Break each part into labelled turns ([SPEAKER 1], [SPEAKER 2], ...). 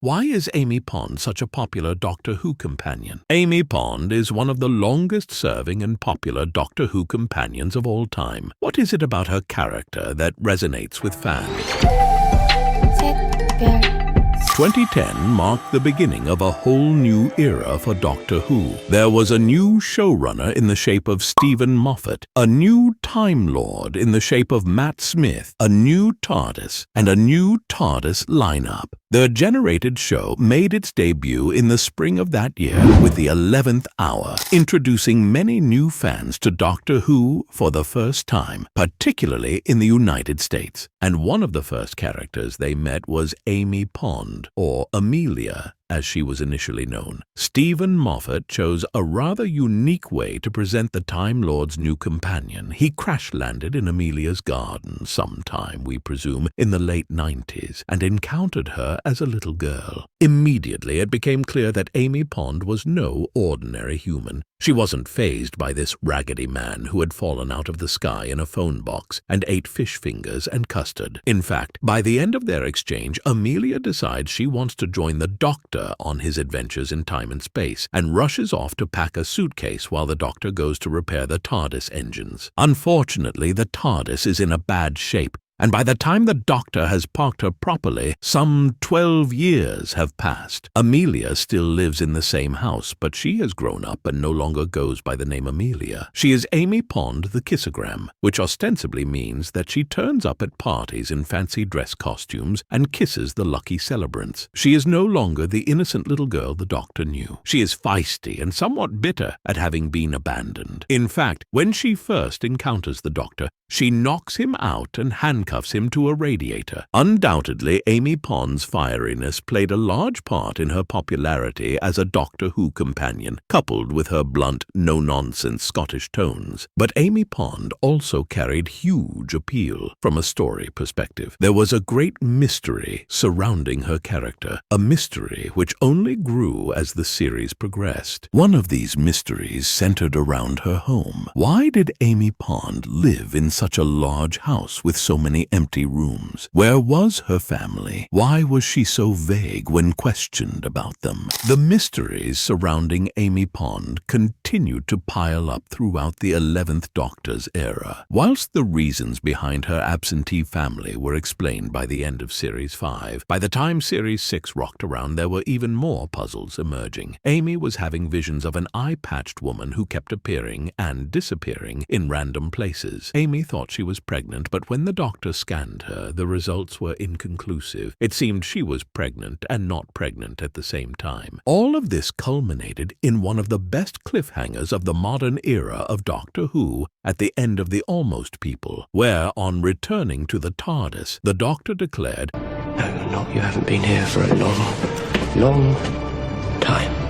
[SPEAKER 1] Why is Amy Pond such a popular Doctor Who companion? Amy Pond is one of the longest-serving and popular Doctor Who companions of all time. What is it about her character that resonates with fans? 2010 marked the beginning of a whole new era for Doctor Who. There was a new showrunner in the shape of Stephen Moffat, a new Time Lord in the shape of Matt Smith, a new TARDIS, and a new TARDIS lineup. The generated show made its debut in the spring of that year with the 11th hour, introducing many new fans to Doctor Who for the first time, particularly in the United States. And one of the first characters they met was Amy Pond, or Amelia, as she was initially known. Stephen Moffat chose a rather unique way to present the Time Lord's new companion. He crash-landed in Amelia's garden sometime, we presume, in the late 90s, and encountered her as a little girl. Immediately it became clear that Amy Pond was no ordinary human. She wasn't fazed by this raggedy man who had fallen out of the sky in a phone box and ate fish fingers and custard. In fact, by the end of their exchange, Amelia decides she wants to join the Doctor on his adventures in time and space, and rushes off to pack a suitcase while the Doctor goes to repair the TARDIS engines. Unfortunately, the TARDIS is in a bad shape, and by the time the Doctor has parked her properly, some 12 years have passed. Amelia still lives in the same house, but she has grown up and no longer goes by the name Amelia. She is Amy Pond the Kissogram, which ostensibly means that she turns up at parties in fancy dress costumes and kisses the lucky celebrants. She is no longer the innocent little girl the Doctor knew. She is feisty and somewhat bitter at having been abandoned. In fact, when she first encounters the Doctor, she knocks him out and handcuffs him to a radiator. Undoubtedly, Amy Pond's fieriness played a large part in her popularity as a Doctor Who companion, coupled with her blunt, no-nonsense Scottish tones. But Amy Pond also carried huge appeal from a story perspective. There was a great mystery surrounding her character, a mystery which only grew as the series progressed. One of these mysteries centered around her home. Why did Amy Pond live in such a large house with so many empty rooms? Where was her family? Why was she so vague when questioned about them? The mysteries surrounding Amy Pond continued to pile up throughout the 11th Doctor's era. Whilst the reasons behind her absentee family were explained by the end of Series 5, by the time Series 6 rocked around, there were even more puzzles emerging. Amy was having visions of an eye-patched woman who kept appearing and disappearing in random places. Amy thought she was pregnant, but when the Doctor scanned her, the results were inconclusive. It seemed she was pregnant and not pregnant at the same time. All of this culminated in one of the best cliffhangers of the modern era of Doctor Who at the end of The Almost People, where, on returning to the TARDIS, the Doctor declared,
[SPEAKER 2] No, you haven't been here for a long time.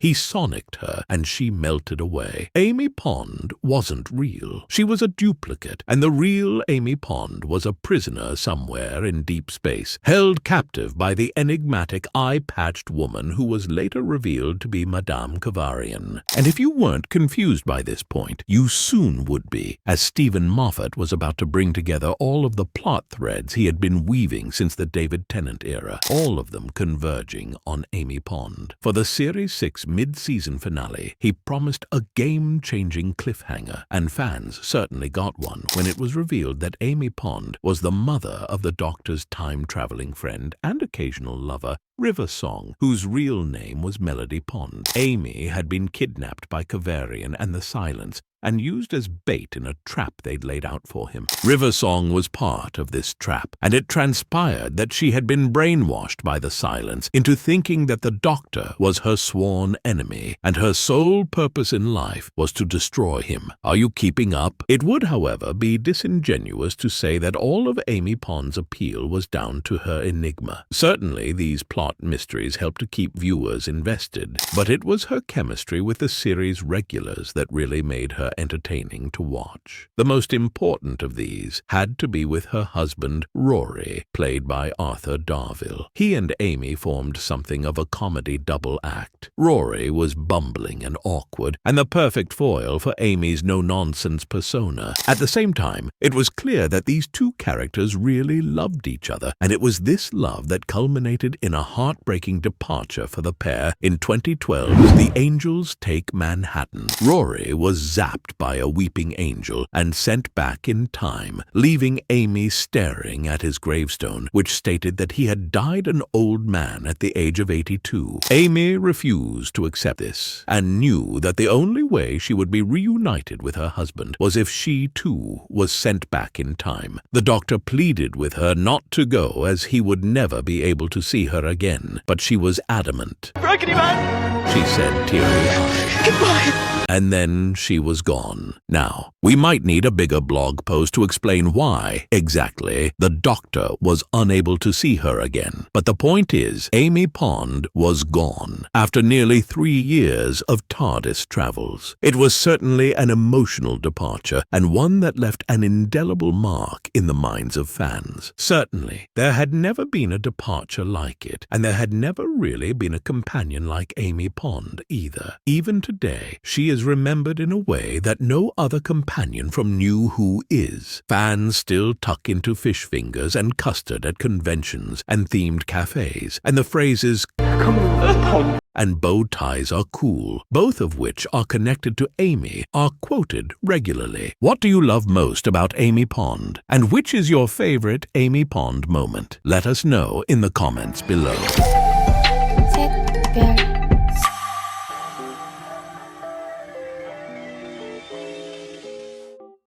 [SPEAKER 1] He sonicked her, and she melted away. Amy Pond wasn't real. She was a duplicate, and the real Amy Pond was a prisoner somewhere in deep space, held captive by the enigmatic eye-patched woman who was later revealed to be Madame Kavarian. And if you weren't confused by this point, you soon would be, as Stephen Moffat was about to bring together all of the plot threads he had been weaving since the David Tennant era, all of them converging on Amy Pond. For the Series 6 mid-season finale, he promised a game-changing cliffhanger, and fans certainly got one when it was revealed that Amy Pond was the mother of the Doctor's time-traveling friend and occasional lover, River Song, whose real name was Melody Pond. Amy had been kidnapped by Kavarian and the Silence and used as bait in a trap they'd laid out for him. River Song was part of this trap, and it transpired that she had been brainwashed by the Silence into thinking that the Doctor was her sworn enemy, and her sole purpose in life was to destroy him. Are you keeping up? It would, however, be disingenuous to say that all of Amy Pond's appeal was down to her enigma. Certainly, these plot mysteries helped to keep viewers invested, but it was her chemistry with the series regulars that really made her entertaining to watch. The most important of these had to be with her husband, Rory, played by Arthur Darvill. He and Amy formed something of a comedy double act. Rory was bumbling and awkward, and the perfect foil for Amy's no-nonsense persona. At the same time, it was clear that these two characters really loved each other, and it was this love that culminated in a heartbreaking departure for the pair in 2012's The Angels Take Manhattan. Rory was zapped by a weeping angel and sent back in time, leaving Amy staring at his gravestone, which stated that he had died an old man at the age of 82. Amy refused to accept this and knew that the only way she would be reunited with her husband was if she too was sent back in time. The doctor pleaded with her not to go, as he would never be able to see her again, but she was adamant.
[SPEAKER 3] Raggedy Man!
[SPEAKER 1] She said, teary-eyed.
[SPEAKER 3] Goodbye!
[SPEAKER 1] And then she was gone. Now, we might need a bigger blog post to explain why, exactly, the doctor was unable to see her again. But the point is, Amy Pond was gone after nearly 3 years of TARDIS travels. It was certainly an emotional departure, and one that left an indelible mark in the minds of fans. Certainly, there had never been a departure like it, and there had never really been a companion like Amy Pond either. Even today, she is remembered in a way that no other companion from New Who is. Fans still tuck into fish fingers and custard at conventions and themed cafes, and the phrases
[SPEAKER 3] Come on, Pond.
[SPEAKER 1] and bow ties are cool, both of which are connected to Amy, are quoted regularly. What do you love most about Amy Pond? And which is your favorite Amy Pond moment? Let us know in the comments below.
[SPEAKER 4] 셋, 별,